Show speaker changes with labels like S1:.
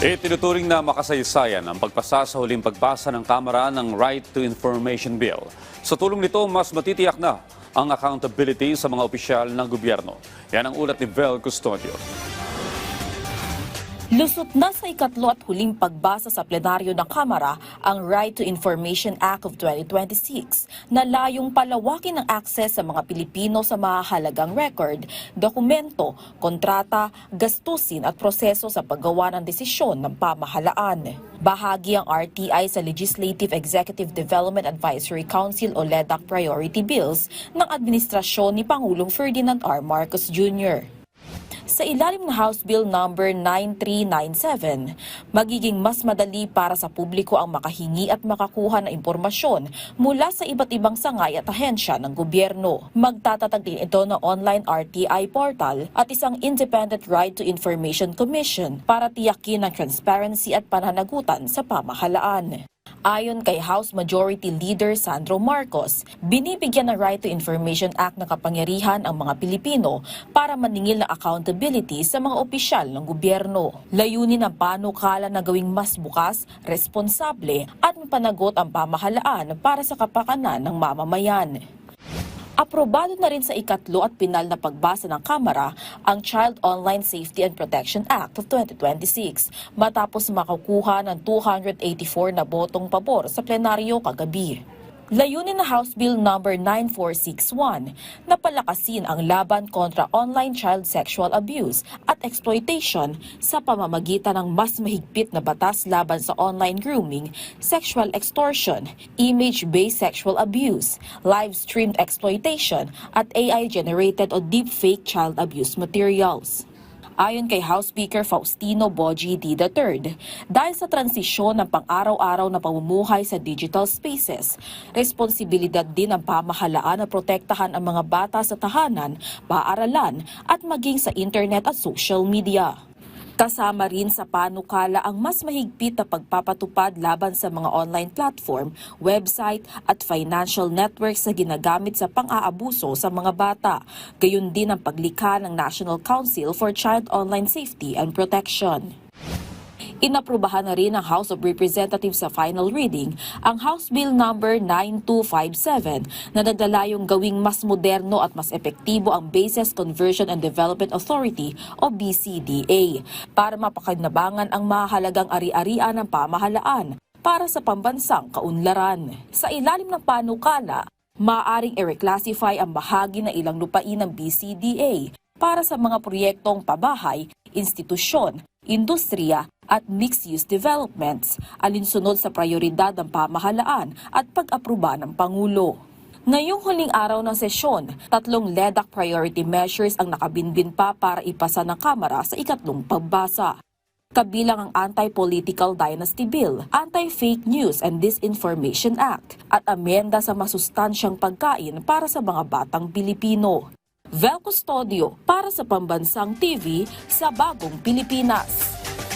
S1: Itinuturing na makasaysayan ang pagpasa sa huling pagbasa ng Kamara ng Right to Information Bill. Sa tulong nito, mas matitiyak na ang accountability sa mga opisyal ng gobyerno. Yan ang ulat ni Vel Custodio.
S2: Lusot na sa ikatlo at huling pagbasa sa plenaryo ng Kamara ang Right to Information Act of 2026 na layong palawakin ang akses sa mga Pilipino sa mahahalagang record, dokumento, kontrata, gastusin at proseso sa paggawa ng desisyon ng pamahalaan. Bahagi ang RTI sa Legislative Executive Development Advisory Council o LEDAC priority bills ng administrasyon ni Pangulong Ferdinand R. Marcos Jr. Sa ilalim ng House Bill number 9397, magiging mas madali para sa publiko ang makahingi at makakuha ng impormasyon mula sa iba't ibang sangay at ahensya ng gobyerno. Magtatatag din ito ng online RTI portal at isang Independent Right to Information Commission para tiyakin ang transparency at pananagutan sa pamahalaan. Ayon kay House Majority Leader Sandro Marcos, binibigyan ng Right to Information Act ng kapangyarihan ang mga Pilipino para maningil ng accountability sa mga opisyal ng gobyerno. Layunin ng panukala na gawing mas bukas, responsable at mapanagot ang pamahalaan para sa kapakanan ng mamamayan. Aprobado na rin sa ikatlo at pinal na pagbasa ng Kamara ang Child Online Safety and Protection Act of 2026 matapos makukuha ng 284 na botong pabor sa plenaryo kagabi. Layunin na House Bill number 9461 na palakasin ang laban kontra online child sexual abuse at exploitation sa pamamagitan ng mas mahigpit na batas laban sa online grooming, sexual extortion, image-based sexual abuse, live-streamed exploitation at AI-generated o deepfake child abuse materials. Ayon kay House Speaker Faustino Bogie D. III, dahil sa transisyon ng pang-araw-araw na pamumuhay sa digital spaces, responsibilidad din ng pamahalaan na protektahan ang mga bata sa tahanan, paaralan at maging sa internet at social media. Kasama rin sa panukala ang mas mahigpit na pagpapatupad laban sa mga online platform, website at financial networks na ginagamit sa pang-aabuso sa mga bata. Gayon din ang paglikha ng National Council for Child Online Safety and Protection. Inaprubahan na rin ng House of Representatives sa final reading ang House Bill number 9257 na naglalayong gawing mas moderno at mas epektibo ang Bases Conversion and Development Authority o BCDA para mapakinabangan ang mahalagang ari-arian ng pamahalaan para sa pambansang kaunlaran. Sa ilalim ng panukala, maaaring i-reclassify ang bahagi ng ilang lupain ng BCDA para sa mga proyektong pabahay, institusyon, industriya at mixed-use developments, alinsunod sa prioridad ng pamahalaan at pag-aproba ng Pangulo. Ngayong huling araw ng sesyon, 3 LEDAC priority measures ang nakabinbin pa para ipasa ng Kamara sa ikatlong pagbasa. Kabilang ang Anti-Political Dynasty Bill, Anti-Fake News and Disinformation Act at amenda sa masustansyang pagkain para sa mga batang Pilipino. Vel Custodio para sa Pambansang TV sa Bagong Pilipinas.